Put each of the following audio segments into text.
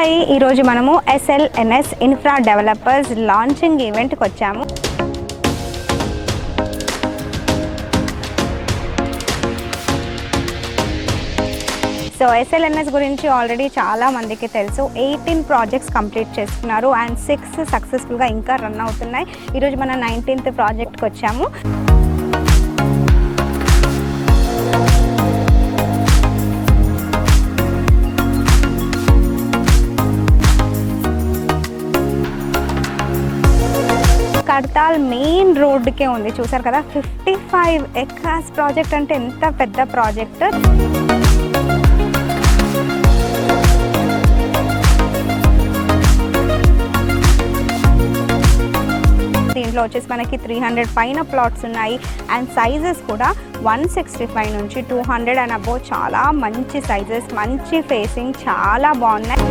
Hi, ఈరోజు మనము SLNS infra developers launching ఈవెంట్కి వచ్చాము. సో SLNS గురించి ఆల్రెడీ చాలా మందికి తెలుసు. 18 ప్రాజెక్ట్స్ కంప్లీట్ చేస్తున్నారు అండ్ 6 సక్సెస్ఫుల్గా ఇంకా రన్ అవుతున్నాయి. ఈరోజు మన 19th ప్రాజెక్ట్కి వచ్చాము. కడతాల్ మెయిన్ రోడ్డుకే ఉంది, చూసారు కదా. 55 acres ప్రాజెక్ట్ అంటే ఎంత పెద్ద ప్రాజెక్ట్. దీంట్లో వచ్చేసి మనకి 300 పైన ప్లాట్స్ ఉన్నాయి అండ్ సైజెస్ కూడా 165 నుంచి 200 అండ్ అబోవ్. చాలా మంచి సైజెస్, మంచి ఫేసింగ్, చాలా బాగున్నాయి.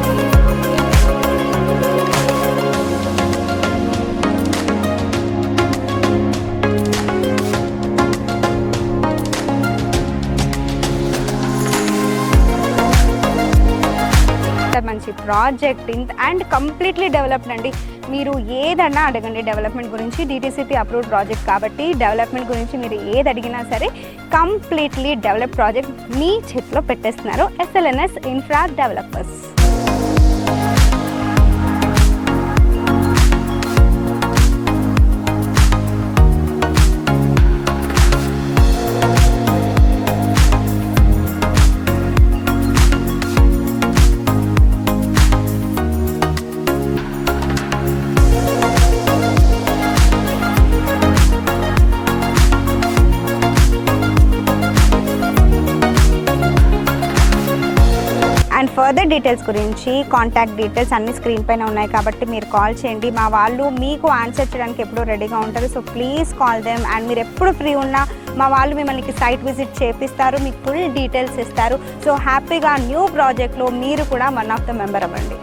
మంచి ప్రాజెక్ట్ అండ్ కంప్లీట్లీ డెవలప్డ్ అండి. మీరు ఏదన్నా అడగండి డెవలప్మెంట్ గురించి. DTCP అప్రూవ్డ్ ప్రాజెక్ట్ కాబట్టి డెవలప్మెంట్ గురించి మీరు ఏది అడిగినా సరే కంప్లీట్లీ డెవలప్డ్ ప్రాజెక్ట్ మీ చేతిలో పెట్టేస్తున్నారు SLNS infra developers. And further details గురించి కాంటాక్ట్ డీటెయిల్స్ అన్ని స్క్రీన్ పైన ఉన్నాయి కాబట్టి మీరు కాల్ చేయండి. మా వాళ్ళు మీకు ఆన్సర్ చేయడానికి ఎప్పుడూ రెడీగా ఉంటారు. So please call them. And మీరు ఎప్పుడు ఫ్రీ ఉన్నా మా వాళ్ళు మిమ్మల్ని సైట్ విజిట్ చేపిస్తారు, మీకు ఫుల్ డీటెయిల్స్ ఇస్తారు. సో హ్యాపీగా న్యూ ప్రాజెక్ట్లో మీరు కూడా వన్ ఆఫ్ ద మెంబర్ అవ్వండి.